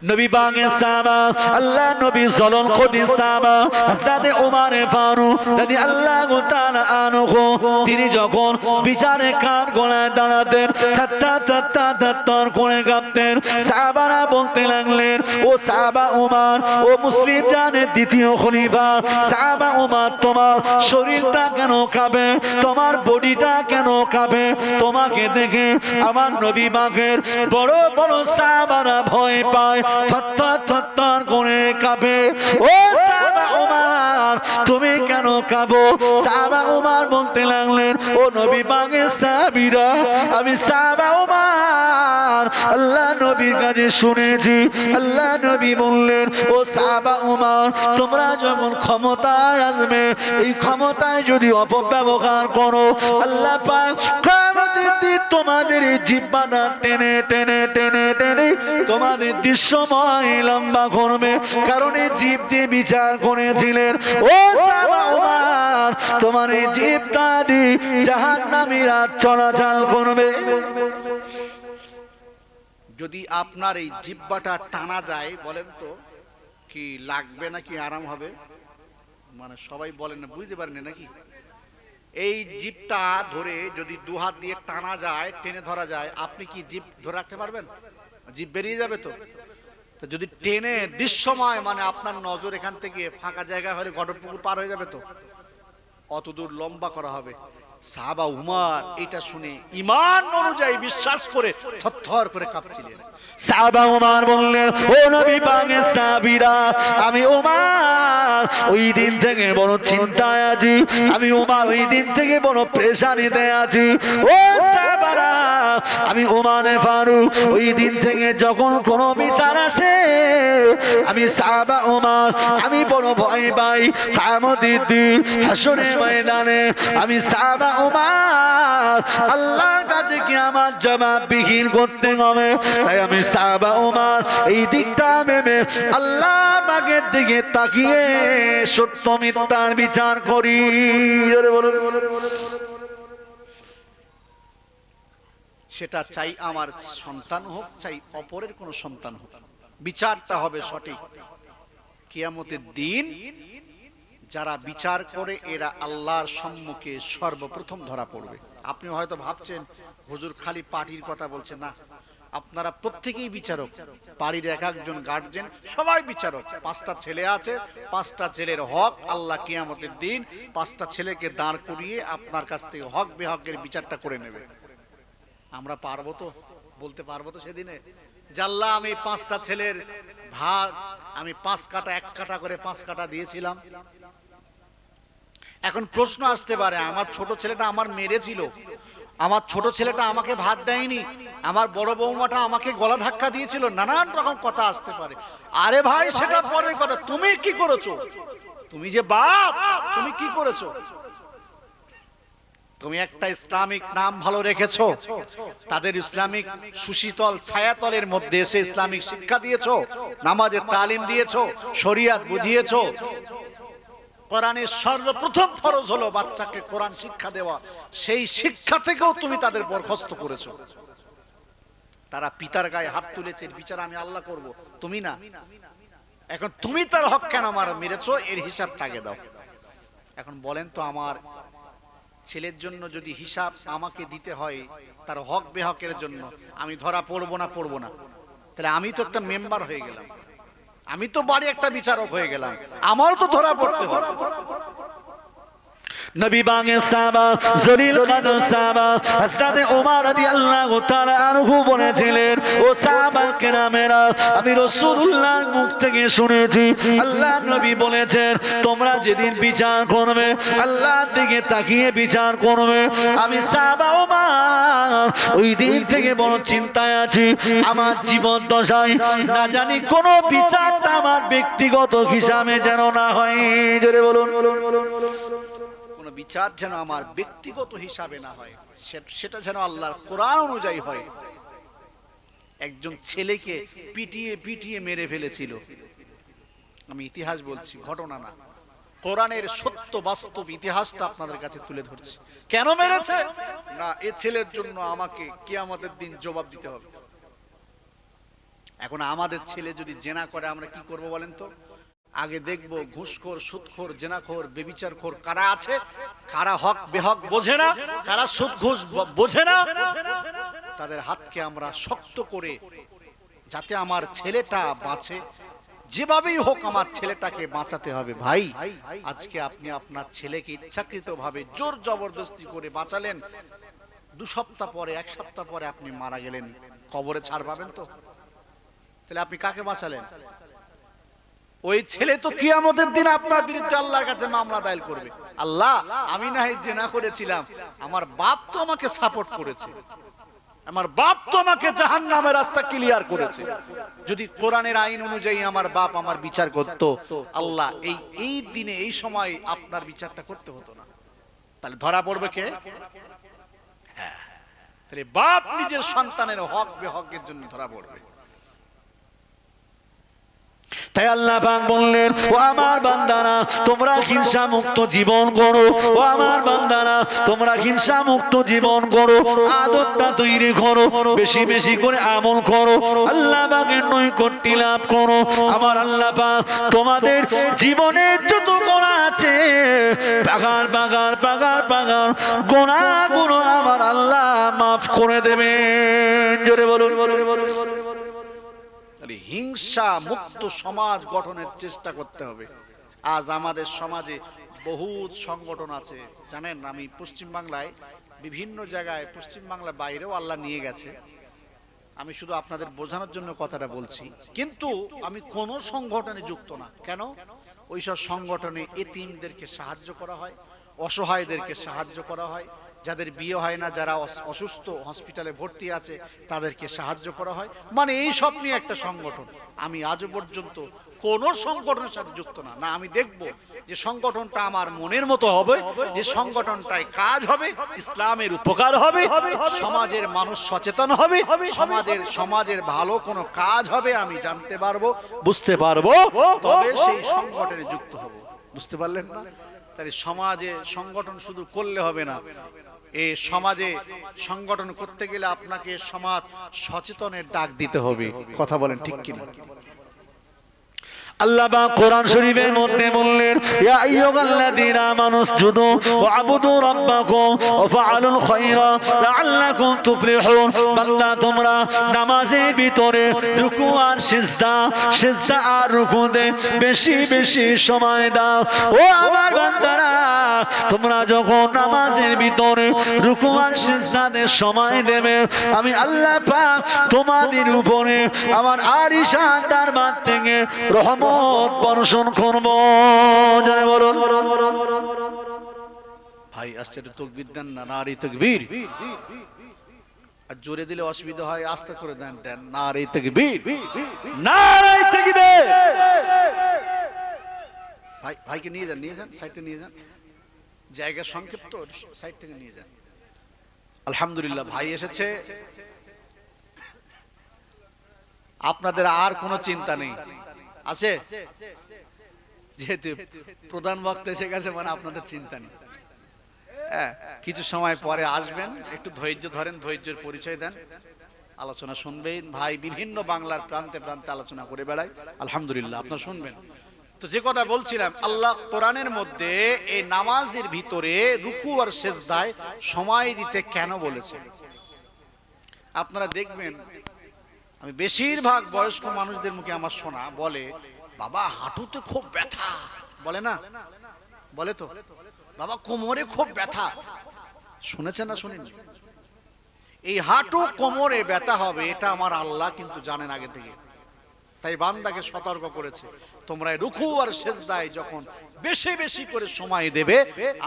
নবী পাকের সাহাবা আল্লাহ নবী জলন কদি সাহাবা হযরত ওমর ফারুক রাদিয়াল্লাহু তাআলা আনহু তিনি যখন বিচারে কাঠ গলায় দাঁড়াতেন থর করে কাঁপতেন। সাহাবারা বলতে লাগলেন, ও সাহাবা ওমর, ও মুসলিম জানের দ্বিতীয় খলিফা সাহাবা ওমর, তোমার শরীরটা কেন কাঁপে, তোমার বডিটা কেন কাঁপে? তোমাকে দেখে আমার নবী পাকের বড় বড় সাহাবারা ভয় পায়, থর করে কাঁপে। ও সাহাবা ওমর, তুমি কেন কাঁপো? সাহাবা ওমর বলতে লাগলেন, ও নবী পাকের সাহাবীরা, আমি সাহাবা ওমর আল্লাহ নবীর কাছে শুনেছি, আল্লাহ নবী বললেন, ও সাহাবা ওমর, তোমরা যখন ক্ষমতায় আসবে, এই ক্ষমতায় যদি অপব্যবহার করো, আল্লাহ পাক কিয়ামতের দিন তোমাদের জিহ্বাটা টেনে টেনে টেনে টেনে তোমাদের দৃশ্যময় লম্বা করবে, কারণ এই জিহ্ব দিয়ে বিচার করেছিলেন। ও সাহাবা ওমর, তোমার এই জিহ্বটা দিয়ে জাহান্নামীরা চলাচল করবে। যদি আপনার এই জিহ্বাটা টানা যায়, বলেন তো কি লাগবে নাকি আরাম হবে? মানে সবাই বলেন না, বুঝতে পারেন নাকি? এই জিভটা ধরে যদি দু হাত দিয়ে টানা যায়, টেনে ধরা যায়, আপনি কি জিভ ধরে রাখতে পারবেন? জিভ বেরিয়ে যাবে তো। তো যদি টেনে দৃশ্যময়, মানে আপনার নজর এখান থেকে ফাঁকা জায়গা হলে ঘটপুকুর পার হয়ে যাবে তো, অত দূর লম্বা করা হবে। সাহাবা উমর এটা শুনে ঈমান অনুযায়ী বিশ্বাস করে থরথর করে কাঁপছিলেন। সাহাবা উমর বললেন, ও নবী পাকের সাহাবীরা, আমি উমর ওই দিন থেকে বড় চিন্তায় আছি, আমি উমর ওই দিন থেকে বড় প্রেসারিতে আছি। ও সাহাবারা, আমি উমর ফারুক ওই দিন থেকে যখন কোনো বিচার আসে, আমি সাহাবা উমর আমি বড় ভয় পাই। কিয়ামতের দিন হাসরের ময়দানে আমি সাহাবা উমর আল্লাহর কাছে কি আমার জবাববিহীন করতে হবে। তাই আমি সাহাবা উমর এই দিকটা ভেবে আল্লাহ পাকের দিকে তাকিয়ে সত্য মিথ্যার বিচার করি। সেটা চাই আমার সন্তান হোক, চাই অপরের কোন সন্তান হোক, বিচারটা হবে সঠিক। কিয়ামতের দিন যারা বিচার করে এরা আল্লাহর সম্মুখে সর্বপ্রথম ধরা পড়বে। আপনি হয়তো ভাবছেন হুজুর খালি পার্টির কথা বলছেন, না, আপনারা প্রত্যেকেই বিচারক, বাড়ির এক একজন গার্জিয়ান সবাই বিচারক। 5টা ছেলে আছে, 5টা ছেলের হক আল্লাহ কিয়ামতের দিন 5টা ছেলেকে দাঁড় করিয়ে আপনার কাছ থেকে হক বেহকের বিচারটা করে নেবে। আমরা পারবো তো, বলতে পারবো তো সেদিনে যে আল্লাহ আমি 5টা ছেলের ভাগ আমি 5 কাটা 1 কাটা করে 5 কাটা দিয়েছিলাম। এখন প্রশ্ন আসতে পারে, আমার ছোট ছেলেটা আমার মেরেছিল, আমার ছোট ছেলেটা আমাকে ভাত দেয়নি, আমার বড় বৌমাটা আমাকে গলা ধাক্কা দিয়েছিল, নানান রকম কথা আসতে পারে। আরে ভাই, সেটা পরের কথা, তুমি কি করেছো? তুমি যে বাপ, তুমি কি করেছো? তুমি একটা ইসলামিক নাম ভালো রেখেছো, তাদের ইসলামিক সুশীতল ছায়াতলের মধ্যে এসে ইসলামিক শিক্ষা দিয়েছো, নামাজের তালিম দিয়েছো, শরিয়াত বুঝিয়েছো। কোরআনের সর্বপ্রথম ফরজ হলো বাচ্চাকে কোরআন শিক্ষা দেওয়া, সেই শিক্ষা থেকেও তুমি তাদের বরখাস্ত করেছো। তারা পিতার গায়ে হাত তুলেছে, বিচার আমি আল্লাহ করব, তুমি না। এখন তুমি তার হক কেন আমার মেরেছো, এর হিসাব তাকে দাও। এখন বলেন তো, আমার ছেলের জন্য যদি হিসাব আমাকে দিতে হয়, তার হক বেহকের জন্য, আমি ধরা পড়বো না? পড়বো না। তাহলে আমি তো একটা মেম্বার হয়ে গেলাম, আমি তো বাড়ি একটা বিচারক হয়ে গেলাম, আমারও তো ধরা পড়তে হবে। নবী পাকের সাহাবা জলিল কদর সাহাবা হযরত ওমর রাদিয়াল্লাহু তাআলা আনহু বলেছিলেন, ও সাহাবা কেরামেরা, আমি রাসূলুল্লাহর মুখ থেকে শুনেছি আল্লাহ নবী বলেছেন, তোমরা যেদিন বিচার করবে আল্লাহর দিকে তাকিয়ে বিচার করবে। আমি সাহাবা ওমর ওই দিন থেকে বড় চিন্তায় আছি, আমার জীবন দশায় না জানি কোন বিচারটা আমার ব্যক্তিগত হিসাবে যেন না হয়। জোরে বলুন। বিচার যেন আমার ব্যক্তিগত হিসাবে না হয়, সেটা যেন আল্লাহর কোরআন অনুযায়ী হয়। একজন ছেলেকে পিটিয়ে পিটিয়ে মেরে ফেলেছিল, আমি ইতিহাস বলছি, ঘটনা না, কোরআনের সত্য বাস্তব ইতিহাসটা আপনাদের কাছে তুলে ধরছি। কেন মেরেছে? না, এ ছেলের জন্য আমাকে কিয়ামতের দিন জবাব দিতে হবে। এখন আমাদের ছেলে যদি জেনা করে আমরা কি করব বলেন তো? আগে দেখবো ঘুষখোর, সুদখোর, জেনাখোর, বেবিচারখোর কারা আছে, কারা হক বেহক বোঝে না, কারা সুদ ঘুষ বোঝে না, তাদের হাতকে আমরা শক্ত করে, যাতে আমার ছেলেটা বাঁচে, যেভাবেই হোক আমার ছেলেটাকে বাঁচাতে হবে। ভাই, আজকে আপনি আপনার ছেলেকে ইচ্ছাকৃতভাবে জোর জবরদস্তি করে বাঁচালেন, 2 সপ্তাহ পরে, 1 সপ্তাহ পরে আপনি মারা গেলেন, কবরে ছাড় পাবেন তো? তাহলে আপনি কাকে বাঁচালেন? ওই ছেলে তো কিয়ামতের দিন আপনার বিরুদ্ধে আল্লাহর কাছে মামলা দায়ের করবে। আল্লাহ, আমি না হয় জেনা করেছিলাম, আমার বাপ তো আমাকে সাপোর্ট করেছে, আমার বাপ তো আমাকে জাহান্নামের রাস্তা ক্লিয়ার করেছে। যদি কোরআনের আইন অনুযায়ী আমার বাপ আমার বিচার করত, আল্লাহ এই দিনে এই সময় আপনার বিচারটা করতে হতো না। তাহলে ধরা পড়বে কে? হ্যাঁ, তাহলে বাপ নিজের সন্তানের হক বেহকের জন্য ধরা পড়বে। তাই আল্লাহ পাক বললেন, ও আমার বান্দারা তোমরা হিংসা মুক্ত জীবন করো, ও আমার বান্দারা তোমরা হিংসা মুক্ত জীবন করো, আদতটা তৈরি করো, বেশি বেশি করে আমল করো, আল্লাহ পাকের নৈকট্য লাভ করো। আমার আল্লাহ পাক তোমাদের জীবনের যত গোনা আছে, পাগার পাগার পাগার পাগার গোনাগুলো আমার আল্লাহ মাফ করে দেবেন। জোরে বলুন। হিংসা মুক্ত সমাজ গঠনের চেষ্টা করতে হবে। আজ আমাদের সমাজে বহুত সংগঠন আছে, জানেন, আমি পশ্চিম বাংলায় বিভিন্ন জায়গায়, পশ্চিম বাংলার বাইরেও আল্লাহ নিয়ে গেছে, আমি শুধু আপনাদের বোঝানোর জন্য কথাটা বলছি, কিন্তু আমি কোন সংগঠনে যুক্ত না। কেন? ওইসব সংগঠনে এতিমদেরকে সাহায্য করা হয়, অসহায়দেরকে সাহায্য করা হয়, যাদের বিয়ে হয় না, যারা অসুস্থ হসপিটালে ভর্তি আছে তাদেরকে সাহায্য করা হয়, মানে এই সব নিয়ে একটা সংগঠন। আমি আজও পর্যন্ত কোন সংগঠনের সাথে যুক্ত না। না, আমি দেখব যে সংগঠনটা আমার মনের মতো হবে, যে সংগঠনটায় কাজ হবে, ইসলামের উপকার হবে, সমাজের মানুষ সচেতন হবে, সমাজের ভালো কোনো কাজ হবে, আমি জানতে পারবো, বুঝতে পারবো, তবে সেই সংগঠনে যুক্ত হব। বুঝতে পারলেন না? তাই সমাজে সংগঠন শুধু করলে হবে না, এই সমাজে সংগঠন করতে গেলে আপনাকে সমাজ সচেতনের ডাক দিতে হবে। কথা বলেন ঠিক কিনা? আল্লাহ পাক কোরআন শরীফের মধ্যে বললেন, ইয়া আইয়ুহাল্লাযীনা আমানু উসজুদু ওয়া আবুদু রাব্বাকুম ওয়া ফাআলুল খায়রা লাআল্লাকুম তুফলিহুন। বান্দা, তোমরা নামাজের ভিতরে রুকু আর সিজদা আর রুকুতে বেশি বেশি সময় দাও। ও আমার বান্দারা, তোমরা যখন নামাজের ভিতরে রুকু আর সিজদাতে সময় দেবে, আমি আল্লাহ পাক তোমাদের উপরে আমার আরিশান দরবার থেকে রহমত বর্ষণ করব। জানে বলুন ভাই, আস্তে একটু তাকবীর দেন না, নারী তাকবীর। আর জোরে দিলে অসুবিধা হয়, আস্তে করে দেন, নারী তাকবীর, নারে তাকবীর। ভাইকে নিয়ে যান, সাইডে নিয়ে যান, জায়গা সংক্ষিপ্ত, সাইড থেকে নিয়ে যান। আলহামদুলিল্লাহ, ভাই এসেছে, আপনাদের আর কোনো চিন্তা নেই, আছে? যেহেতু প্রধান বক্তা এসে গেছে, মানে আপনাদের চিন্তা নেই। হ্যাঁ, কিছু সময় পরে আসবেন, একটু ধৈর্য ধরেন, ধৈর্যের পরিচয় দেন, আলোচনা শুনবেন। ভাই বিভিন্ন বাংলার প্রান্তে প্রান্তে আলোচনা করে বেড়ায়, আলহামদুলিল্লাহ আপনারা শুনবেন। তো যে কথা বলছিলাম, আল্লাহ কোরআনের মধ্যে এই নামাজের ভিতরে রুকু আর সিজদায় সময় দিতে কেন বলেছে? আপনারা দেখবেন, আমি বেশিরভাগ বয়স্ক মানুষদের মুখে আমার শোনা, বলে বাবা হাঁটুতে খুব ব্যথা, বলে না? বলে তো, বাবা কোমরে খুব ব্যথা। শুনেছেন না শুনেন? এই হাঁটু কোমরে ব্যথা হবে, এটা আমার আল্লাহ কিন্তু জানেন আগে থেকে। তাই বান্দাকে সতর্ক করেছে, তোমরা রুকু আর সিজদায় যখন বেশি বেশি করে সময় দেবে,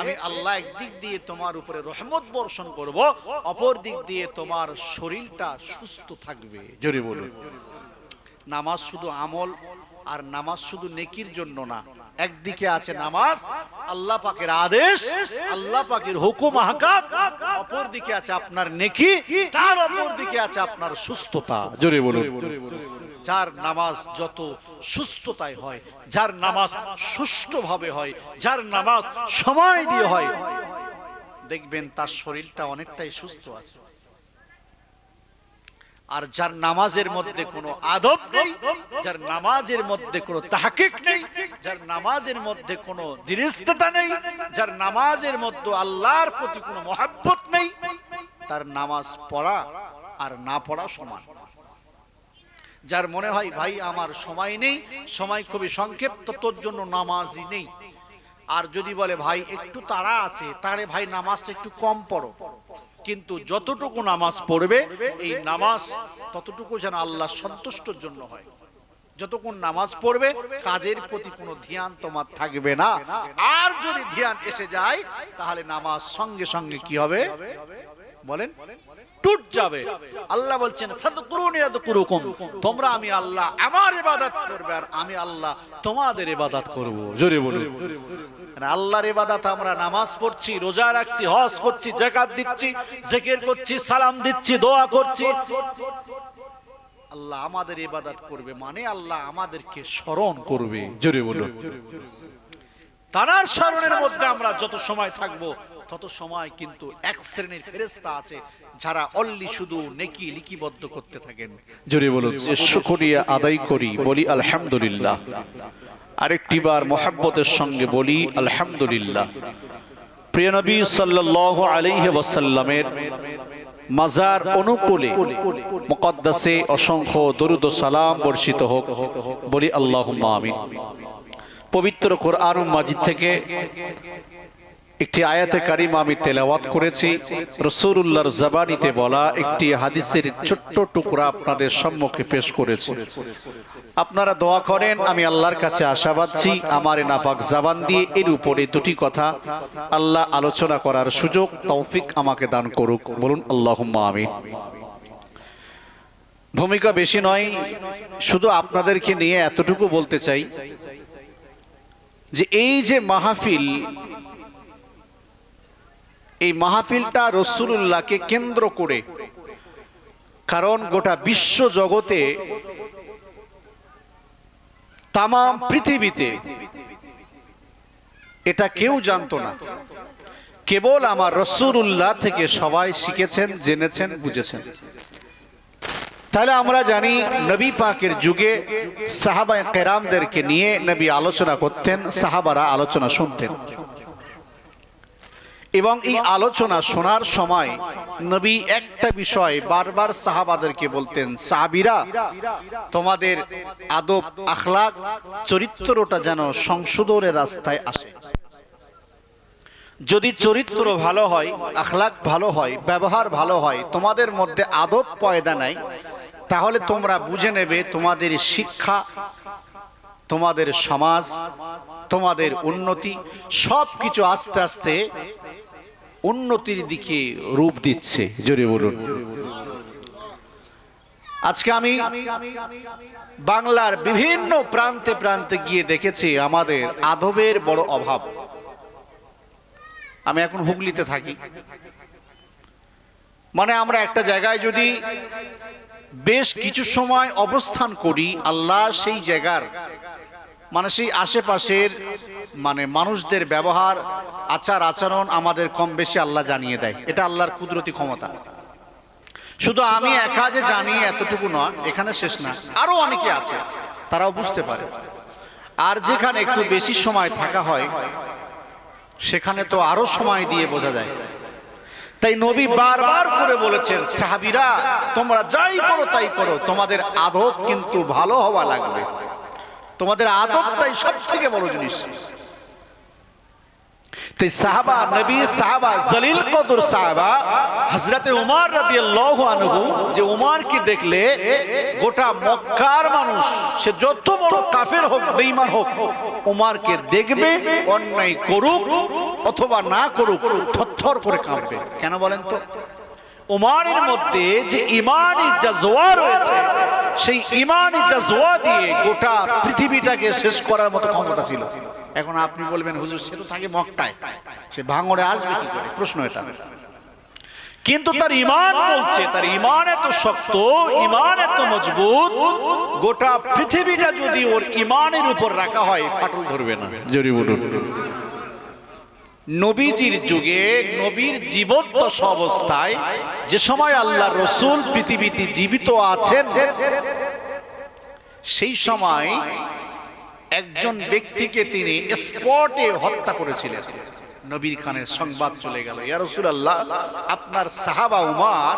আমি আল্লাহ একদিক দিয়ে তোমার উপরে রহমত বর্ষণ করব, অপর দিক দিয়ে তোমার শরীরটা সুস্থ থাকবে। জোরে বলুন। নামাজ শুধু আমল আর নামাজ শুধু নেকির জন্য না। একদিকে আছে নামাজ, আল্লাহ পাকের আদেশ, আল্লাহ পাকের হুকুম আহকাম, অপর দিকে আছে আপনার নেকি, তার অপর দিকে আছে আপনার সুস্থতা। জোরে বলুন। যার নামাজ যত সুস্থতায় হয়, যার নামাজ সুষ্ঠুভাবে হয়, যার নামাজ সময় দিয়ে হয়, দেখবেন তার শরীরটা অনেকটাই সুস্থ আছে। আর যার নামাজের মধ্যে কোনো আদব নেই, যার নামাজের মধ্যে কোনো তাহকিক নেই, যার নামাজের মধ্যে কোনো দৃঢ়তা নেই, যার নামাজের মধ্যে আল্লাহর প্রতি কোনো মহব্বত নেই, তার নামাজ পড়া আর না পড়া সমান। যার মনে হয় ভাই আমার সময় নেই, সময় খুবই সংক্ষিপ্ত, তোর জন্য নামাজই নেই, আর যদি বলে ভাই একটু তাড়া আছে, তাহলে ভাই নামাজটা একটু কম পড়ো, কিন্তু যতটুকু নামাজ পড়বে এই নামাজ ততটুকু যেন আল্লাহ সন্তুষ্টর জন্য হয়। যতক্ষণ নামাজ পড়বে কাজের প্রতি কোনো ধ্যান তোমার থাকবে না, আর যদি ধ্যান এসে যায় তাহলে নামাজ সঙ্গে সঙ্গে কি হবে বলেন, টুট যাবে। আল্লাহ বলছেন ফাদকুরুনি আযকুরুকুম, তোমরা আমি আল্লাহ আমার ইবাদত করবে আর আমি আল্লাহ তোমাদের ইবাদত করব। জোরে বলুন। আল্লাহর ইবাদত আমরা নামাজ পড়ছি, রোজা রাখছি, হজ করছি, যাকাত দিচ্ছি, জিকির করছি, সালাম দিচ্ছি, দোয়া করছি, আল্লাহ আমাদের ইবাদত করবে মানে আল্লাহ আমাদেরকে স্মরণ করবে। জোরে বলুন। তার স্মরণের মধ্যে আমরা যত সময় থাকবো তত সময় কিন্তু এক শ্রেণীর ফেরেশতা আছে যারা অনলি শুধু নেকি লিপিবদ্ধ করতে থাকেন। জোরে বলুন। শুকরিয়া আদায় করি, বলি আলহামদুলিল্লাহ। আরেকটি বার মোহাব্বতের সঙ্গে বলি আলহামদুলিল্লাহ। প্রিয় নবী সাল্লাল্লাহু আলাইহি ওয়াসাল্লামের মাজার অনুকূলে মুকদ্দাসে অসংখ্য দরুদ ও সালাম বর্ষিত হোক, বলি আল্লাহুম্মা আমিন। পবিত্র কোরআন মাজিদ থেকে একটি আয়াতে কারিমা আমি তেলাওয়াত করেছি। রাসূলুল্লাহর জবানিতে বলা একটি হাদিসের ছোট্ট টুকরা আপনাদের সম্মুখে পেশ করেছি। আপনারা দোয়া করেন, আমি আল্লাহর কাছে আশাবাদী আমার নাপাক জবান দিয়ে এর উপরে দুটি কথা আল্লাহ আলোচনা করার সুযোগ তৌফিক আমাকে দান করুক, বলুন আল্লাহুম্মা আমিন। ভূমিকা বেশি নয়, শুধু আপনাদেরকে নিয়ে এতটুকু বলতে চাই যে এই যে মাহফিল, এই মাহফিলটা রাসূলুল্লাহকে কেন্দ্র করে, কারণ গোটা বিশ্ব জগতে তাম পৃথিবীতে এটা কেউ জানতো না, কেবল আমার রাসূলুল্লাহ থেকে সবাই শিখেছেন, জেনেছেন, বুঝেছেন। তাহলে আমরা জানি নবী পাকের যুগে সাহাবায়ে কেরামদেরকে নিয়ে নবী আলোচনা করতেন, সাহাবারা আলোচনা শুনতেন, এবং এই আলোচনা শোনার সময় নবী একটা বিষয় বারবার সাহাবাদেরকে বলতেন, সাহাবীরা তোমাদের আদব আখলাক চরিত্রটা যেন সংশোধনের রাস্তায় আসে। যদি চরিত্র ভালো হয়, আখলাক ভালো হয়, ব্যবহার ভালো হয়, তোমাদের মধ্যে আদব পয়দা নাই, তাহলে তোমরা বুঝে নেবে তোমাদের শিক্ষা, তোমাদের সমাজ, তোমাদের উন্নতি সবকিছু আস্তে আস্তে উন্নতির দিকে রূপ দিচ্ছে। জোরে বলুন। আজকে আমি বাংলার বিভিন্ন প্রান্তে প্রান্তে গিয়ে দেখেছি আমাদের আদবের বড় অভাব। আমি এখন হুগলিতে থাকি, মানে আমরা একটা জায়গায় যদি বেশ কিছু সময় অবস্থান করি, আল্লাহ সেই জায়গার মানে সেই আশেপাশের মানে মানুষদের ব্যবহার, আচার আচরণ আমাদের কম বেশি আল্লাহ জানিয়ে দেয়। এটা আল্লাহর কুদরতি ক্ষমতা। শুধু আমি একা যে জানি এতটুকু নয়, এখানে শেষ না, আরো অনেকে আছে তারাও বুঝতে পারে। আর যেখানে একটু বেশি সময় থাকা হয় সেখানে তো আরো সময় দিয়ে বোঝা যায়। তাই নবী বারবার করে বলেছেন, সাহাবীরা তোমরা যাই করো তাই করো, তোমাদের আদব কিন্তু ভালো হওয়া লাগবে, তোমাদের আদবটাই সবথেকে বড় জিনিস। তাই সাহাবা, নবী সাহাবা, জলিল কদর সাহাবা হযরতে ওমর রাদিয়াল্লাহু আনহু, যে ওমরকে দেখলে গোটা মক্কার মানুষ সে যত বড় কাফের হোক, বেঈমান হোক, ওমরকে দেখবে, অন্যায় করুক অথবা না করুক থরথর করে কাঁপবে। কেন বলেন তো? ওমরের মধ্যে যে ঈমানি জাজওয়া রয়েছে, সেই ঈমানি জাজওয়া দিয়ে গোটা পৃথিবীটাকে শেষ করার মতো ক্ষমতা ছিল। এখন আপনি বলবেন হুজুর সে তো থাকে মক্কায়, সে ভাঙড়ে আসবে কি করে? প্রশ্ন এটা। কিন্তু তার ঈমান বলছে, তার ঈমান এত শক্ত, ঈমান এত মজবুত, গোটা পৃথিবীটা যদি ওর ঈমানের উপর রাখা হয় ফাটল ধরবে না। জোরে বলুন। নবীজির যুগে নবীর জীবদ্দশা অবস্থায় যে সময় আল্লাহ রসুল পৃথিবীতে জীবিত আছেন, সেই সময় একজন ব্যক্তিকে তিনি স্পটে হত্যা করেছিলেন। নবীর কানে সংবাদ চলে গেল, ইয়া রাসূলুল্লাহ, আপনার সাহাবা উমর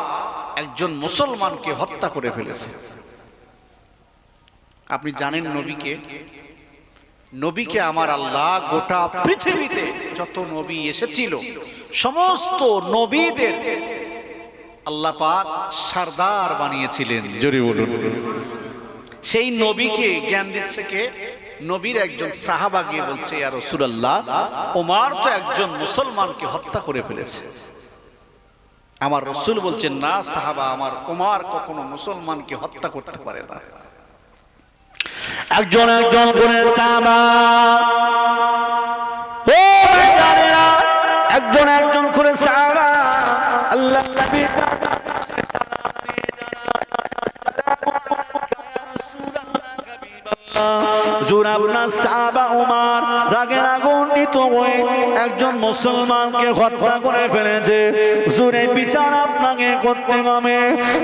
একজন মুসলমানকে হত্যা করে ফেলেছে। আপনি জানেন নবীকে আমার আল্লাহ গোটা পৃথিবীতে যত নবী এসেছিল সমস্ত নবীদের আল্লাহ পাক সরদার বানিয়েছিলেন। জোরে বলুন। সেই নবীকে জ্ঞান দিচ্ছে কে? নবীর একজন সাহাবা গিয়ে বলছে, ইয়া রাসূলুল্লাহ, ওমর তো একজন মুসলমানকে হত্যা করে ফেলেছে। আমার রাসূল বলছেন, না সাহাবা, আমার ওমর কখনো মুসলমানকে হত্যা করতে পারে না। একজন করে সাহাবা, ও ভাইজানেরা, একজন করে সাহাবা আল্লাহ নবী আপনার সাহাবা উমর রাগে রাগান্বিত হয়ে একজন মুসলমানকে হত্যা করে ফেলেছে। হুজুর, এই বিচার আপনাকে করতে হবে।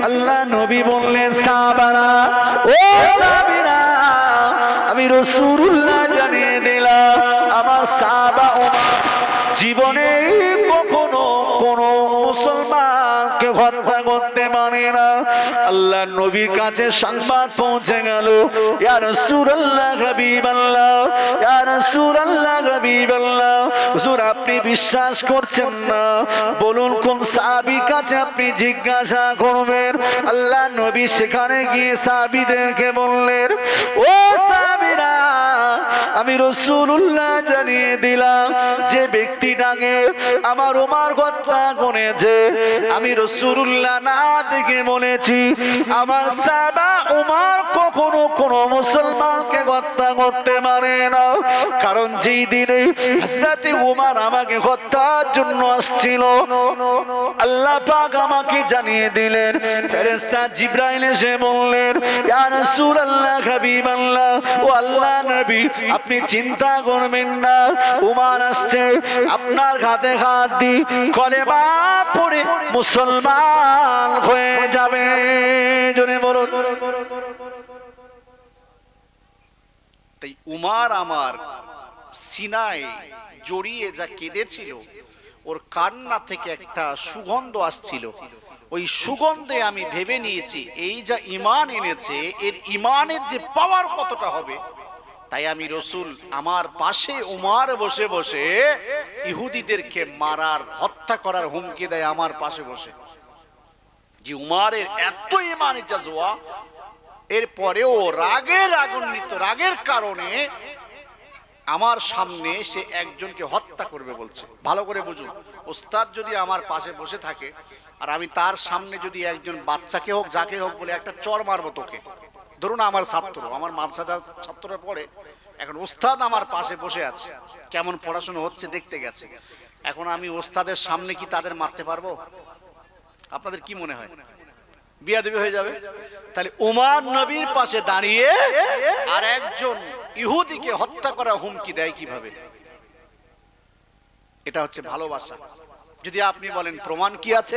আল্লাহ নবী বললেন, সাহাবারা, ও সাহাবীরা, আমি রাসূলুল্লাহ জানিয়ে দিলাম, আমার সাহাবা উমর জীবনে কখনো কোনো মুসলমানকে হত্যা করতে পারে না। আল্লাহ নবীর কাছে সংবাদ পৌঁছে গেল, ইয়া রাসূলুল্লাহ, হাবিবাল্লাহ, ইয়া রাসূলুল্লাহ, হাবিবাল্লাহ, হুজুর আপনি বিশ্বাস করছেন না, বলুন কোন সাহাবীর কাছে আপনি জিজ্ঞাসা করবেন। আল্লাহ নবী সেখানে গিয়ে সাহাবীদেরকে বললেন, ও সাহাবীরা, আমি রাসূলুল্লাহ জানিয়ে দিলাম, যে ব্যক্তিটাকে আমার ওমর হত্যা করেছে, আমি রাসূলুল্লাহ না দেখে বলেছি, আমার সাহাবা ওমর কখনো কোনো মুসলমানকে হত্যা করতে পারে না। কারণ যেই দিনে হযরত ওমর আমাকে হত্যার জন্য আসছিল, আল্লাহ পাক আমাকে জানিয়ে দিলেন, ফেরেশতা জিবরাইল এসে বললেন, ইয়া রাসূলুল্লাহ, হাবিবাল্লাহ, ও আল্লাহ নবী, আপনি চিন্তা করবেন না, ওমর আসছে, আপনার হাতে হাত দি কলেমা পড়ে মুসলমান হয়ে যাবে। জোরে বলুন। তাই উমর আমার সিনায় জড়িয়ে যা কেঁদেছিল, ওর কান্না থেকে একটা সুগন্ধ আসছিল। ওই সুগন্ধে আমি ভেবে নিয়েছি, এই যা ঈমান এনেছে, এর ঈমানের যে পাওয়ার কতটা হবে। তাই আমি রাসূল আমার পাশে উমর বসে বসে ইহুদিদেরকে মারার, হত্যা করার হুমকি দেয় আমার পাশে বসে। যে উমরের এত ঈমান জাজওয়া, এরপরেও রাগের কারণে আমার সামনে সে একজনকে হত্যা করবে বলছে। ভালো করে বুঝুন, ওস্তাদ যদি আমার পাশে বসে থাকে আর আমি তার সামনে যদি একজন বাচ্চাকে হোক, যাকে হোক, বলে একটা চড় মারবো তোকে, ধরুন আমার ছাত্র, আমার মাদ্রাসা ছাত্ররা পড়ে, এখন ওস্তাদ আমার পাশে বসে আছে, কেমন পড়াশোনা হচ্ছে দেখতে গেছে, এখন আমি ওস্তাদের সামনে কি তাদের মারতে পারবো? আপনাদের কি মনে হয়? বিয়াদবি হয়ে যাবে। তাহলে উমর নবীর পাশে দাঁড়িয়ে আর একজন ইহুদিকে হত্যা করা হুমকি দেয় কিভাবে? এটা হচ্ছে ভালোবাসা। যদি আপনি বলেন প্রমাণ কি আছে,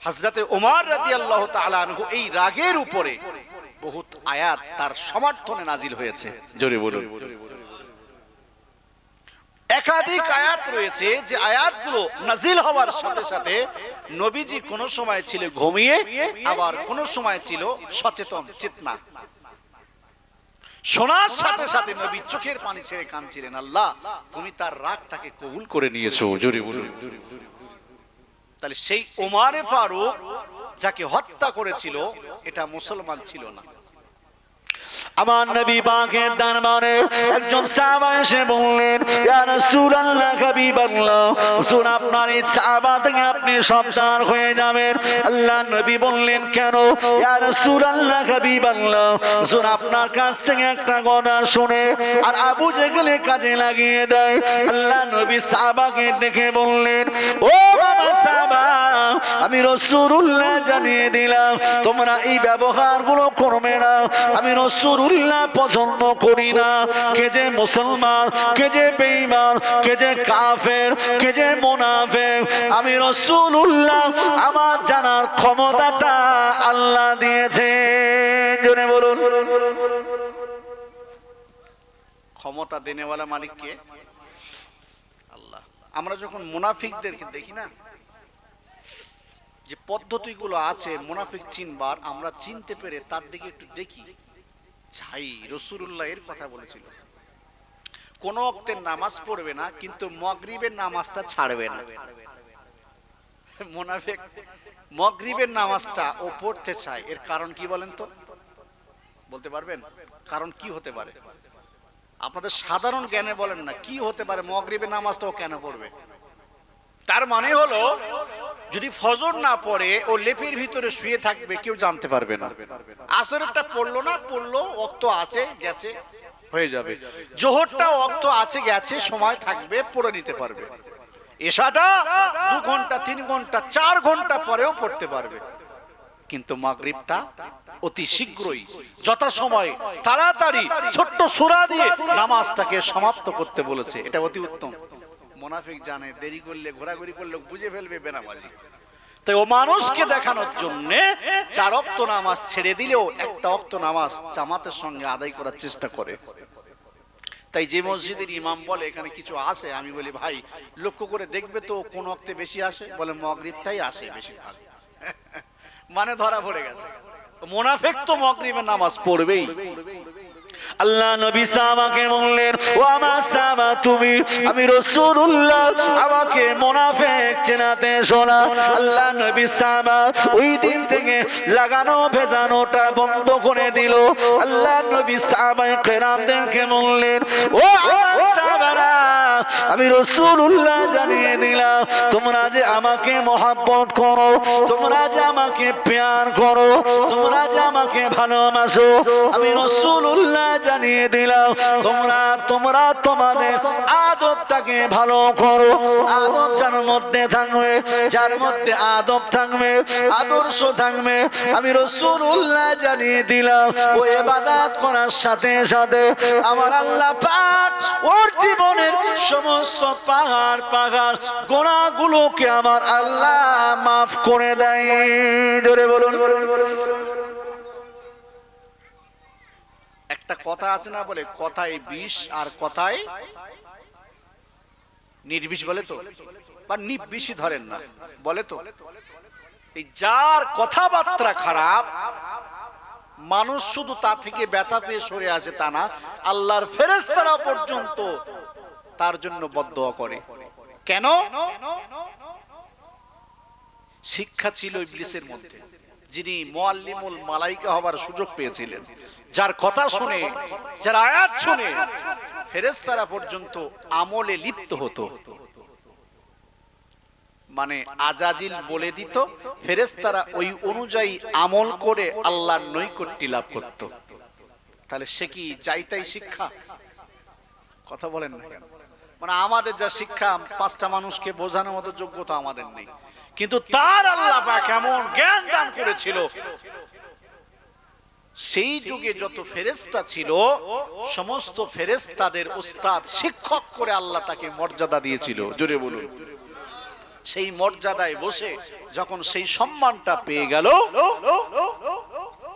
হযরতে ওমর রাদিয়াল্লাহু তাআলা আনহু এই রাগের উপরে বহুত আয়াত তার সমর্থনে নাজিল হয়েছে। জোরে বলুন। একাধিক আয়াত রয়েছে, যে আয়াতগুলো নাজিল হওয়ার সাথে সাথে নবীজি কোন সময় ছিল ঘুমিয়ে, আবার কোন সময় ছিল সচেতন চেতনা। শোনার সাথে সাথে নবী চোখের পানি ছেড়ে কাঁদছিলেন, আল্লাহ তুমি তার রাগটাকে কবুল করে নিয়েছো। জোরে বলুন। তাহলে সেই ওমর ফারুক যাকে হত্যা করেছিল, এটা মুসলমান ছিল না। আমার নবী পাকের দরবারে একজন সাহাবা এসে বললেন, ইয়া রাসূলুল্লাহ, হাবিবাল্লাহ, হুজুর আপনার এই সাহাবা থেকে আপনি সাবধান হয়ে যাবেন। আল্লাহ নবী বললেন, কেন? ইয়া রাসূলুল্লাহ, হাবিবাল্লাহ, হুজুর আপনার কাছ থেকে একটা কথা শুনে আর আবু জেহেলের কাজে লাগিয়ে দেয়। আল্লাহ নবী সাহাবাকে দেখে বললেন, ও বাবা সাহাবা, আমি রাসূলুল্লাহ জানিয়ে দিলাম, তোমরা এই ব্যবহারগুলো করবে না। আমি রাসূল রাসূলুল্লাহ পছন্দ করি না, কে যে মুসলমান, কে যে বেঈমান, কে যে কাফের, কে যে মুনাফিক, আমি রাসূলুল্লাহ আমার জানার ক্ষমতাটা আল্লাহ দিয়েছেন। জোরে বলুন। ক্ষমতা দেনেওয়ালা মালিক কে? আল্লাহ। আমরা যখন মুনাফিকদেরকে দেখি না, যে পদ্ধতিগুলো আছে মুনাফিক চিনবার, আমরা চিনতে পেরে তার দিকে একটু দেখি, ছাই রাসূলুল্লাহ এর কথা বলেছিল, কোন ওয়াক্তের নামাজ পড়বে না কিন্তু মাগরিবের নামাজটা ছাড়বে না। মুনাফিক মাগরিবের নামাজটা ও পড়তে চায়, এর কারণ কি বলেন তো? বলতে পারবেন কারণ কি হতে পারে? আপনাদের সাধারণ জ্ঞানে বলেন না, কি হতে পারে মাগরিবের নামাজটা ও কেন পড়বে? তার মানে হলো যদি ফজর না পড়ে ও লেপের ভিতরে শুয়ে থাকবে, কেউ জানতে পারবে না। আসরেরটা পড়লো না, পড়লো, ওয়াক্ত আছে গেছে, হয়ে যাবে। জোহরটা ওয়াক্ত আছে গেছে, সময় থাকবে, পড়ে নিতে পারবে। এশাটা 2 ঘন্টা 3 ঘন্টা 4 ঘন্টা পরেও পড়তে পারবে। কিন্তু মাগরিবটা অতি শীঘ্রই যথাসময়ে তাড়াতাড়ি ছোট্ট সূরা দিয়ে নামাজটাকে সমাপ্ত করতে বলেছে, এটা অতি উত্তম। মুনাফিক জানে দেরি করলে, ঘোরাঘুরি করলে বুঝে ফেলবে বেনামাজি, তাই ও মানুষকে দেখানোর জন্য 4 ওয়াক্ত নামাজ ছেড়ে দিলেও একটা ওয়াক্ত নামাজ জামাতের সঙ্গে আদায় করার চেষ্টা করে। তাই যে মসজিদের ইমাম বলে এখানে কিছু আসে, আমি বলি ভাই লক্ষ্য করে দেখবে তো কোন ওয়াক্তে বেশি আসে, বলে মাগরিবটাই আসে বেশিরভাগ। মানে ধরা পড়ে গেছে, মুনাফিক তো মাগরিবের নামাজ পড়বেই। আল্লাহ নবী সাহাবাকে বললেন, ও আমার সাহাবা তুমি, আমি রাসূলুল্লাহ, আমাকে মুনাফিক চেনাতে শোনা। আল্লাহ নবী সাহাবা ওই দিন থেকে লাগানো ভেজানোটা বন্ধ করে দিল। আল্লাহ নবী সাহাবায়ে কেরামদেরকে বললেন, ও আমার সাহাবারা, আমি রাসূলুল্লাহ জানিয়ে দিলাম, তোমরা যে আমাকে মহব্বত করো, তোমরা যে আমাকে প্যার করো, তোমরা যে আমাকে ভালোবাসো, আমি রাসূলুল্লাহ জানিয়ে দিলাম, তোমরা তোমাদের আদবটাকে ভালো করো। আদব যার মধ্যে থাকবে, যার মধ্যে আদব থাকবে, আদর্শ থাকবে, আমি রাসূলুল্লাহ জানিয়ে দিলাম, ও ইবাদত করার সাথে সাথে আমার আল্লাহ পাক ওর জীবনের সমস্ত পাহাড় গুনাহগুলোকে আমার আল্লাহ মাফ করে দেয়। জোরে বলুন। একটা কথা আছে না, বলে কথায় বিষ আর কথায় নির্বিষ, বলে তো, বা নির্বিষই ধরেন না, বলে তো। এই যার কথাবার্তা খারাপ, মানুষ শুধু তা থেকে ব্যথা পেয়ে সরে আসে তা না, আল্লাহর ফেরেশতারা পর্যন্ত তার জন্য বদদোয়া করে। কেন? শিক্ষা ছিল ইবলিসের মধ্যে, যিনি মুআল্লিমুল মালাইকা হবার সুযোগ পেয়েছিলেন, যার কথা শুনে, যার আয়াত শুনে ফেরেশতারা পর্যন্ত আমলে লিপ্ত হতো। মানে আজাজিল বলে দিত, ফেরেশতারা ওই অনুযায়ী আমল করে আল্লাহর নৈকট্য লাভ করত। তাহলে সে কি যাইতাই শিক্ষা? কথা বলেন না কেন? মানে আমাদের যা শিক্ষা, 5টা মানুষকে বোঝানোর মতো যোগ্যতা আমাদের নেই, কিন্তু তার আল্লাহ পাক এমন জ্ঞান দান করেছিল, সেই যুগে যত ফেরেশতা ছিল সমস্ত ফেরেশতাদের উস্তাদ শিক্ষক করে আল্লাহ তাকে মর্যাদা দিয়েছিল। জোরে বলুন। সেই মর্যাদায় বসে যখন সেই সম্মানটা পেয়ে গেল,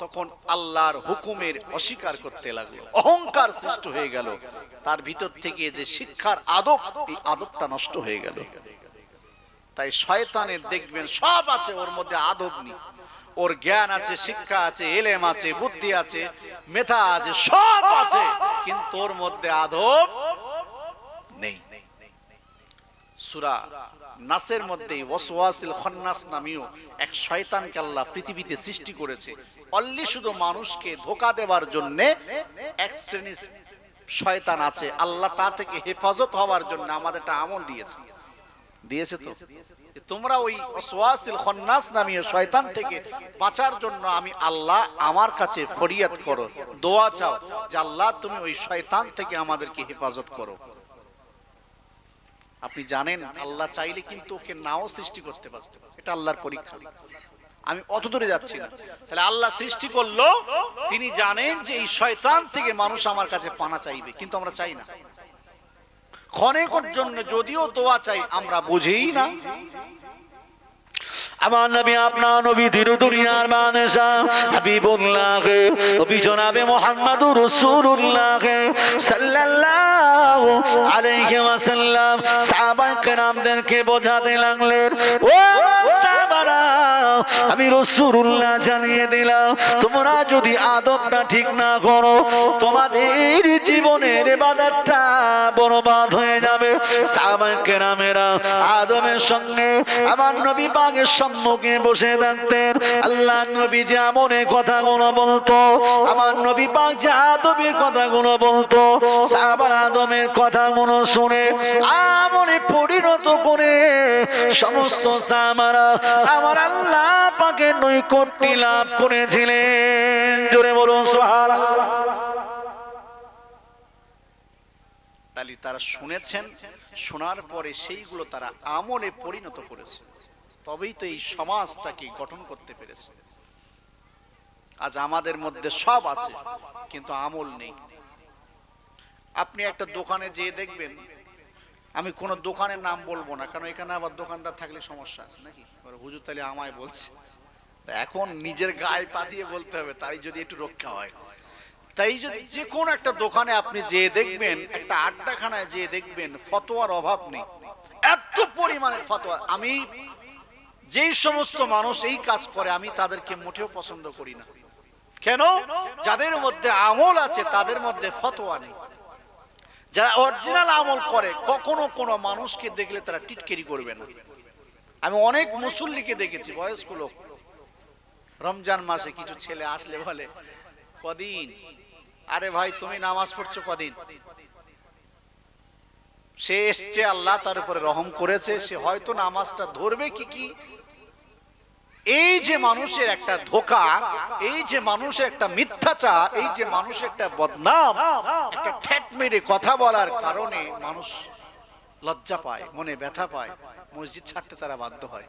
তখন আল্লাহর হুকুমের অস্বীকার করতে লাগলো, অহংকার সৃষ্টি হয়ে গেল। তার ভিতর থেকে যে শিক্ষার আদব, এই আদবটা নষ্ট হয়ে গেল। তাই শয়তানের দেখবেন সব আছে, ওর মধ্যে আদব নেই। ওর জ্ঞান আছে, শিক্ষা আছে, এলেম আছে, বুদ্ধি আছে, মেধা আছে, সব আছে, কিন্তু ওর মধ্যে আদব নেই। সূরা নাসের মধ্যে ওয়াসওয়াসিল খান্নাস নামীয় এক শয়তানকে আল্লাহ পৃথিবীতে সৃষ্টি করেছে, অনলি শুধু মানুষকে ধোঁকা দেওয়ার জন্য এক শ্রেণীর শয়তান আছে। আল্লাহ তা থেকে হেফাজত হওয়ার জন্য আমাদের একটা আমল দিয়েছে তো, তোমরা ওই ওয়াসওয়াসিল খান্নাস নামীয় শয়তান থেকে বাঁচার জন্য আমি আল্লাহ আমার কাছে ফরিয়াদ করো, দোয়া চাও যে আল্লাহ তুমি ওই শয়তান থেকে আমাদেরকে হেফাজত করো। আপনি জানেন আল্লাহ চাইলে কিন্তু ওকে নাও সৃষ্টি করতে পারত, এটা আল্লাহর পরীক্ষা। আমি অত দূরে যাচ্ছি না। তাহলে আল্লাহ সৃষ্টি করলো, তিনি জানেন যে এই শয়তান থেকে মানুষ আমার কাছে পানা চাইবে, কিন্তু আমরা চাই না। ক্ষণেকের জন্য যদিও দোয়া চাই, আমরা বুঝেই না। আমার নবী আপনার নবী দিন দুনিয়ার বাদশা হাবিবুল্লাহ নবী জনাবে মুহাম্মদুর রাসূলুল্লাহ সাল্লাল্লাহু আলাইহি ওয়াসাল্লাম সাহাবায়ে কেরামদেরকে বোঝাতে লাগলেন, ও সাহাবারা, আমি রাসূলুল্লাহ জানিয়ে দিলাম, তোমরা যদি আদবটা ঠিক না করো, তোমাদের জীবনের ইবাদতটা বরবাদ হয়ে যাবে। সাহাবায়ে কেরামেরা আদবের সঙ্গে আমার নবী পাকের সম্মুখে বসে থাকতেন। আল্লাহ নবী যে আমনের কথাগুলো বলতো, আমার নবী পাক যে আদবের কথাগুলো বলতো, সাহাবার আদমের কথাগুলো শুনে আমলে পরিণত করে সমস্ত সাহাবারা আমার আল্লাহ পাকের নৈকট্য লাভ করেছিলেন। জোরে বলুন সুবহানাল্লাহ। তাহলে তারা শুনেছেন, শোনার পরে সেইগুলো তারা আমলে পরিণত করেছে, তবেই তো এই সমাজটাকে গঠন করতে পেরেছে। আজ আমাদের মধ্যে সব আছে কিন্তু আমল নেই। আপনি একটা দোকানে যেয়ে দেখবেন, আমি কোন দোকানের নাম বলবো না, কারণ এখানে আবার দোকানদার থাকলে সমস্যা আছে নাকি। হুজুর তাহলে আমায় বলছে, এখন নিজের গায়ে পাতিয়ে বলতে হবে, তাই যদি একটু রক্ষা হয়। তাই যদি যে কোন একটা দোকানে আপনি যেয়ে দেখবেন, একটা আড্ডাখানায় যেয়ে দেখবেন, ফতোয়ার অভাব নেই, এত পরিমাণের ফতোয়া। আমি যেই সমস্ত মানুষ এই কাজ করে, আমি তাদেরকে মোটেও পছন্দ করি না। কেন? যাদের মধ্যে আমল আছে তাদের মধ্যে ফতোয়া নেই। যারা অরিজিনাল আমল করে, কখনো কোনো মানুষকে দেখলে তারা টিটকেরি করবে না। আমি অনেক মুসল্লিকে দেখেছি, বয়স্ক লোক, রমজান মাসে কিছু ছেলে আসলে বলে, কদিন? আরে ভাই তুমি নামাজ পড়ছো কদিন? সে এসছে, আল্লাহ তার উপরে রহম করেছে, সে হয়তো নামাজটা ধরবে কি। এই যে মানুষের একটা ধোঁকা, এই যে মানুষের একটা মিথ্যাচার, এই যে মানুষের একটা বদনাম, একটা ঠেট মেরে কথা বলার কারণে মানুষ লজ্জা পায়, মনে ব্যথা পায়, মসজিদ ছাড়তে তারা বাধ্য হয়।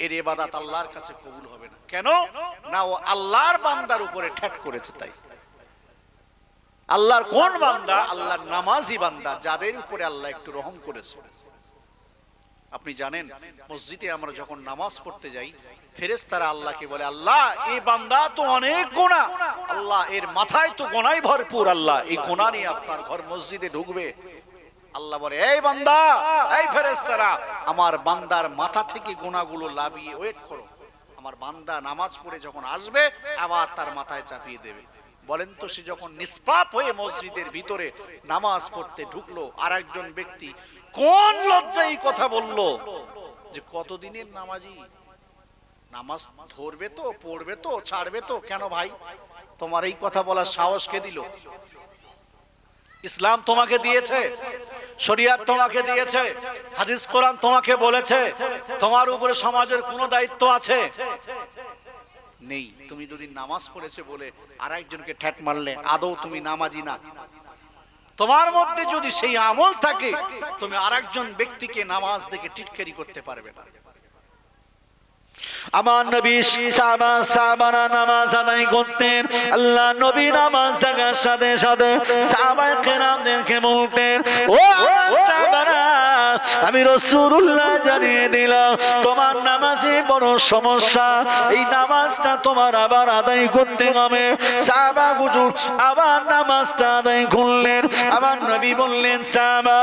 এর ইবাদত আল্লাহর কাছে কবুল হবে না। কেন না? ও আল্লাহর বান্দার উপরে ঠেট করেছে। তাই আল্লাহর কোন বান্দা? আল্লাহর নামাজি বান্দা, যাদের উপরে আল্লাহ একটু রহম করেছে। আপনি জানেন, মসজিদে আমরা যখন নামাজ পড়তে যাই, ফেরেশতারা আল্লাহকে বলে, আল্লাহ এই বান্দা তো অনেক গুনাহ, আল্লাহ এর মাথায় তো গুনাহই ভরপুর, আল্লাহ এই গুনাহ নিয়ে আপনার ঘর মসজিদে ঢুকবে। আল্লাহ বলে, এই বান্দা, এই ফেরেশতারা, আমার বান্দার মাথা থেকে গুনাহগুলো লাভিয়ে ওয়েট করো, আমার বান্দা নামাজ পড়ে যখন আসবে আবার তার মাথায় চাপিয়ে দেবে। বলেন তো, সে যখন নিষ্পাপ হয়ে মসজিদের ভিতরে নামাজ পড়তে ঢুকলো, আর একজন ব্যক্তি কোন লজ্জায় কথা বললো যে কতদিনের নামাজি, নামাজ ধরবে তো, পড়বে তো, ছাড়বে তো? কেন ভাই, তোমার এই কথা বলার সাহস কে দিল? ইসলাম তোমাকে দিয়েছে, শরিয়াত তোমাকে দিয়েছে, হাদিস কোরআন তোমাকে বলেছে, তোমার উপরে সমাজের কোনো দায়িত্ব আছে? নেই। তুমি দুদিন নামাজ পড়েছে বলে আর একজনকে ঠ্যাট মারলে, আদৌ তুমি নামাজি না। তোমার মধ্যে যদি সেই আমল থাকে, তুমি আরেকজন ব্যক্তিকে নামাজ দেখে টিটকারি করতে পারবে না। আমার নবী সাহাবারা নামাজ আদায় করতেন। আল্লাহ নবী নামাজ দেখার সাথে সাথে সাহাবায়ে কেরামদেরকে বলতেন, ও সাহাবারা, আমি রাসূলুল্লাহ জানিয়ে দিলাম, তোমার নামাজে বড় সমস্যা, এই নামাজটা তোমার আবার আদায় করতে হবে। সাহাবা হুজুর আবার নামাজটা আদায় করলেন। আমার নবী বললেন, সাহাবা,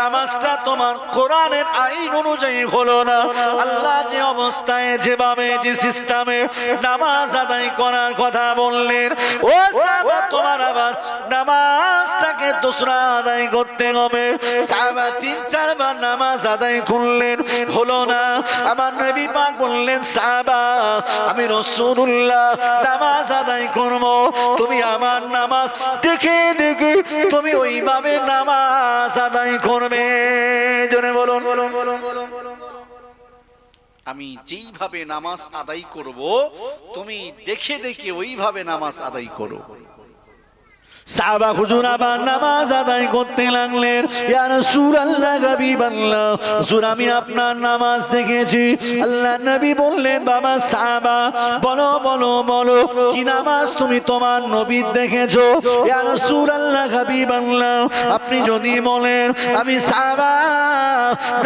নামাজটা তোমার কোরআনের আইন অনুযায়ী হলো না। আল্লাহ যে অবস্থায়, যেভাবে, যে সিস্টেমে নামাজ আদায় করার কথা বললেন, ও সাহাবা, তোমার আবার নামাজটাকে দোসরা আদায় করতে হবে। সাহাবা 3-4 বার নামাজ আদায় করলেন, হলো না। আমার নবী পাক বললেন, সাহাবা, আমি রাসূলুল্লাহ নামাজ আদায় করব, তুমি আমার নামাজ দেখে দেখে তুমি ওইভাবে নামাজ আদায় করবে। জোরে বলুন। আমি যেইভাবে নামাজ আদায় করব, তুমি দেখে দেখে ওইভাবে নামাজ আদায় করো। সাহাবা হুজুর আবার নামাজ আদায় করতে লাগলেন। ইয়া রাসূলুল্লাহ, হাবিবাল্লাহ, হুজুর আমি আপনার নামাজ দেখেছি। আল্লাহ নবী বললেন, বাবা সাহাবা, বলো বলো বলো, কি নামাজ তুমি তোমার নবীর দেখেছো? ইয়া রাসূলুল্লাহ, হাবিবাল্লাহ, আপনি যদি বলেন আমি সাহাবা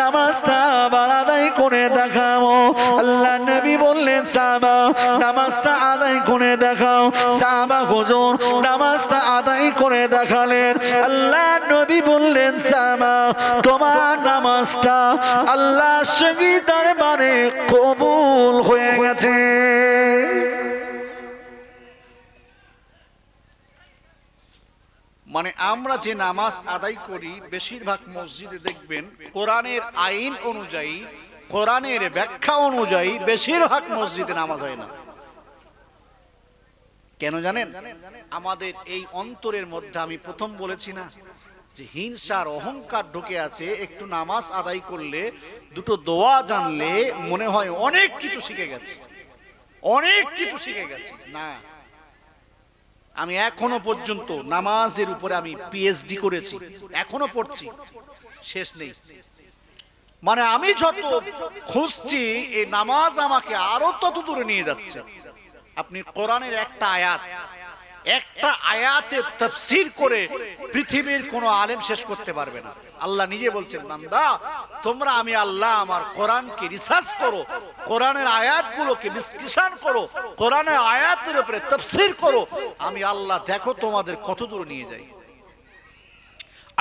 নামাজটা আবার আদায় করে দেখাবো। আল্লাহ নবী বললেন, সাহাবা নামাজটা আদায় করে দেখাও। সাহাবা হুজুর নামাজটা আদায় করে দেখালেন। আল্লাহ নবী বললেন, সাহাবা তোমার নামাজটা আল্লাহ শহীদ দরবারে কবুল হয়ে গেছে। মানে আমরা যে নামাজ আদায় করি বেশিরভাগ মসজিদে দেখবেন কোরআনের আইন অনুযায়ী, কোরআনের ব্যাখ্যা অনুযায়ী বেশিরভাগ মসজিদে নামাজ হয় না। কেন জানেন? আমাদের এই অন্তরের মধ্যে আমি প্রথম বলেছি না যে হিংসার অহংকার ঢুকে আছে। একটু নামাজ আদায় করলে, দুটো দোয়া জানলে মনে হয় অনেক কিছু শিখে গেছে, অনেক কিছু শিখে গেছে। না, আমি এখনো পর্যন্ত নামাজের উপরে আমি পিএইচডি করেছি, এখনো পড়ছি, শেষ নেই। মানে আমি যত খুঁজছি এই নামাজ আমাকে আরো তত দূরে নিয়ে যাচ্ছে। আপনি কোরআনের একটা আয়াতের তাফসীর করে পৃথিবীর কোন আলেম শেষ করতে পারবে না। আল্লাহ নিজে বলছেন, বান্দা তোমরা আমি আল্লাহ আমার কোরআনকে রিসার্চ করো, কোরআনের আয়াতগুলোকে বিশ্লেষণ করো, কোরআনের আয়াতের উপরে তাফসীর করো, আমি আল্লাহ দেখো তোমাদের কত দূর নিয়ে যাই।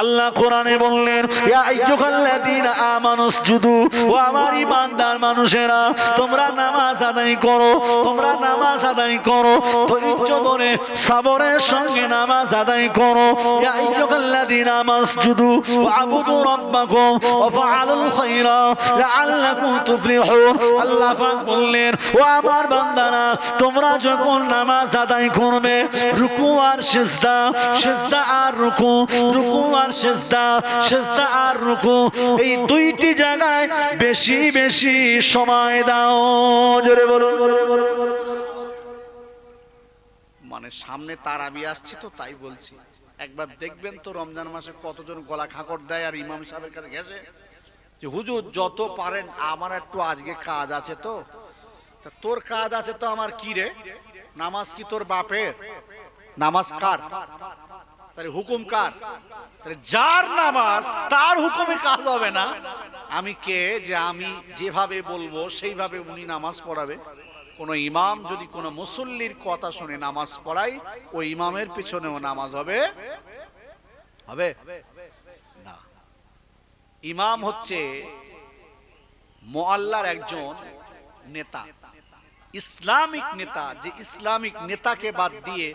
আল্লাহ কোরআনে বললেন, ইয়া আইয়ুহাল্লাযীনা আমানুসজুদু, ও আমার ঈমানদার মানুষেরা তোমরা নামাজ আদায় করো, তোমরা নামাজ আদায় করো, ধৈর্য ধরে সবরের সঙ্গে নামাজ আদায় করো। ইয়া আইয়ুহাল্লাযীনা আমানুসজুদু ওয়া আবুদু রাব্বাকুম ওয়া ফাআলুল খায়রা লাআল্লাকুম তুফলিহুন। আল্লাহ পাক বললেন, ও আমার বান্দারা তোমরা যখন নামাজ আদায় করবে, রুকু আর সিজদা, সিজদা আর রুকু, রুকু আর সিজদা, সিজদা আর রুকু, এই দুইটি জায়গায় বেশি বেশি সময় দাও। জোরে বলুন। মানে সামনে তারাবি আসছে তো তাই বলছি। একবার দেখবেন তো রমজান মাসে কতজন গলা খাকড় দেয় আর ইমাম সাহেবের কাছে গেছে যে হুজুর যত পারেন আমার একটু আজকে কাজ আছে। তো তোর কাজ আছে তো আমার কি রে? নামাজ কি তোর বাপের? নামাজ কার? তাহলে হুকুম কার? তাহলে যার নামাজ তার হুকুমে কাজ হবে না। আমি কে যে আমি যেভাবে বলবো সেইভাবে উনি নামাজ পড়াবে? কোন ইমাম যদি কোন মুসল্লির কথা শুনে নামাজ পড়ায়, ওই ইমামের পিছনেও নামাজ হবে? হবে না। ইমাম হচ্ছে মুআল্লার একজন নেতা, ইসলামিক নেতা, যে ইসলামিক নেতাকে বাদ দিয়ে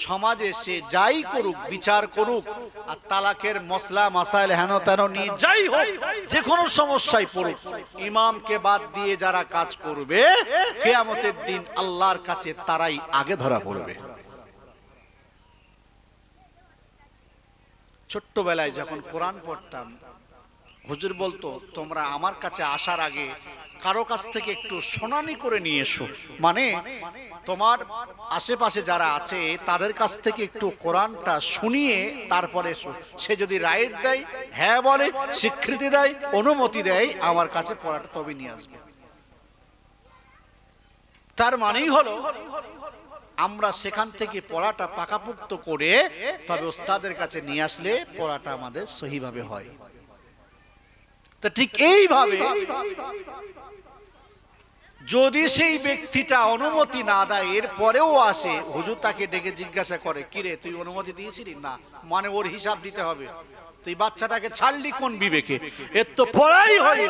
সমাজে সে যাই করুক, বিচার করুক, আর তালাকের মসলা মাসাইল হেন তেন নিয়ে যাই হোক, যে কোনো সমস্যায় পড়ুক, ইমামকে বাদ দিয়ে যারা কাজ করবে কিয়ামতের দিন আল্লাহর কাছে তারাই আগে ধরা পড়বে। ছোট্টবেলায় যখন কোরআন পড়তাম, হুজুর বলতো তোমরা আমার কাছে আসার আগে কারো কাছ থেকে একটু শুনানি করে নিয়ে এসো। মানে তোমার আশেপাশে যারা আছে তাদের কাছ থেকে একটু কোরআনটা শুনিয়ে তারপরে এসো। সে যদি রাইট দেয়, হ্যাঁ বলে, স্বীকৃতি দেয়, অনুমতি দেয়, আমার কাছে পড়াটা তবে নিয়ে আসবে। তার মানেই হলো আমরা সেখান থেকে পড়াটা পাকাপোক্ত করে তবে ওস্তাদের কাছে নিয়ে আসলে পড়াটা আমাদের সহিভাবে হয়। তা ঠিক এইভাবে যদি সেই ব্যক্তিটা অনুমতি না দেয়, এর পরেও আসে, হুজুর তাকে ডেকে জিজ্ঞাসা করে, কিরে তুই অনুমতি দিয়েছিলি? না, মানে ওর হিসাব দিতে হবে। তুই বাচ্চাটাকে ছাড়লি কোন বিবেকে? এর তো পড়াই হয়নি।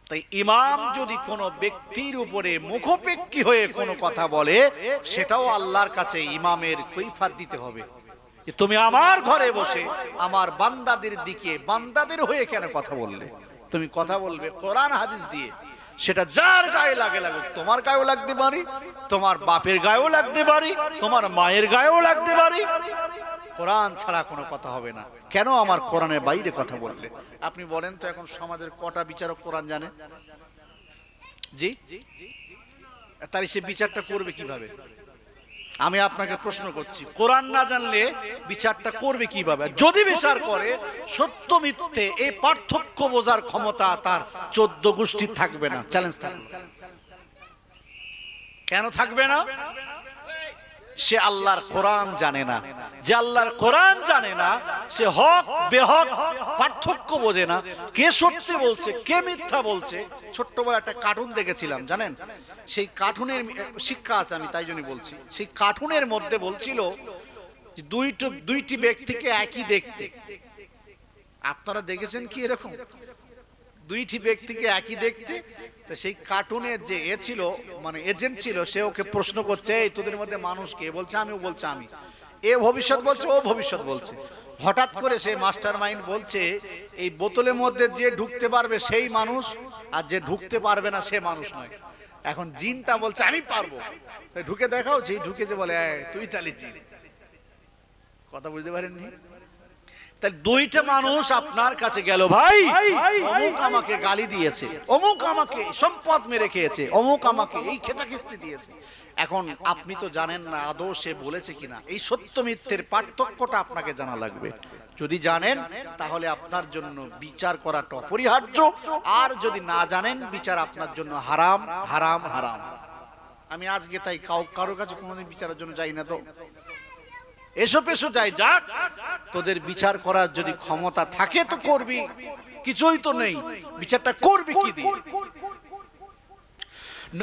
তাই ইমাম যদি কোনো ব্যক্তির উপরে মুখোপেক্ষী হয়ে কোনো কথা বলে, সেটাও আল্লাহর কাছে ইমামের কৈফিয়ত দিতে হবে। তুমি আমার ঘরে বসে আমার বান্দাদের দিকে, বান্দাদের হয়ে কেন কথা বললে? তুমি কথা বলবে কোরআন হাদিস দিয়ে। সেটা যার গায়ে লাগে লাগুক, তোমার গায়েও লাগতে পারি, তোমার বাপের গায়েও লাগতে পারি, তোমার মায়ের গায়েও লাগতে পারি। কোরআন ছাড়া কোনো কথা হবে না। কেন আমার কোরআনের বাইরে কথা বললে? আপনি বলেন তো এখন সমাজের কটা বিচারক কোরআন জানে? জি, তাই সে বিচারটা করবে কিভাবে? আমি আপনাকে প্রশ্ন করছি, কোরআন না জানলে বিচারটা করবে কিভাবে? যদি বিচার করে সত্য মিথ্যে এই পার্থক্য বোঝার ক্ষমতা তার 14 গোষ্ঠীর থাকবে না। চ্যালেঞ্জ থাকবে। কেন থাকবে না? সে আল্লাহর কোরআন জানে না। যে আল্লাহর কোরআন জানে না, সে হক বেহক পার্থক্য বোঝে না। কে সত্যি বলছে, কে মিথ্যা বলছে। ছোট্টবেলা একটা কার্টুন দেখেছিলাম, জানেন? সেই কার্টুনের শিক্ষা আছে, আমি তাই জন্য বলছি। সেই কার্টুনের মধ্যে বলছিল যে দুইটি ব্যক্তিকে একই দেখতে। আপনারা দেখেছেন কি এরকম? দুইটি ব্যক্তিকে একই দেখতে। তো সেই কার্টুনের যে ছিল, মানে এজেন্ট ছিল, সে ওকে প্রশ্ন করছে, এই তোদের মধ্যে মানুষ কে? বলছে আমি। ও বলছে আমি। এ ভবিষ্যৎ বলছে, ও ভবিষ্যৎ বলছে। হঠাৎ করে সেই মাস্টার মাইন্ড বলছে, এই বোতলের মধ্যে যে ঢুকতে পারবে সেই মানুষ, আর যে ঢুকতে পারবে না সে মানুষ নয়। এখন জিনটা বলছে আমি পারবো, ঢুকে দেখাও। যে ঢুকেছে বলে তুই তাহলে জিন। কথা বুঝতে পারেননি? তাহলে দুইটা মানুষ আপনার কাছে গেল, ভাই অমুক আমাকে গালি দিয়েছে, অমুক আমাকে সম্পদ মেরে খেয়েছে, অমুক আমাকে এই খেচাখিস্তি দিয়েছে। এখন আপনি তো জানেন না আদৌ সে বলেছে কিনা। এই সত্য মিথ্যের পার্থক্যটা আপনাকে জানা লাগবে। যদি জানেন তাহলে আপনার জন্য বিচার করাটা অপরিহার্য, আর যদি না জানেন বিচার আপনার জন্য হারাম হারাম হারাম। আমি আজকে তাই কারো কাছে কোনোদিন বিচারের জন্য যাই না। তো এসো পেশো যাই, যাক, তোদের বিচার করার যদি ক্ষমতা থাকে তো করবি, কিছুই তো নেই, বিচারটা করবি কি দিয়ে?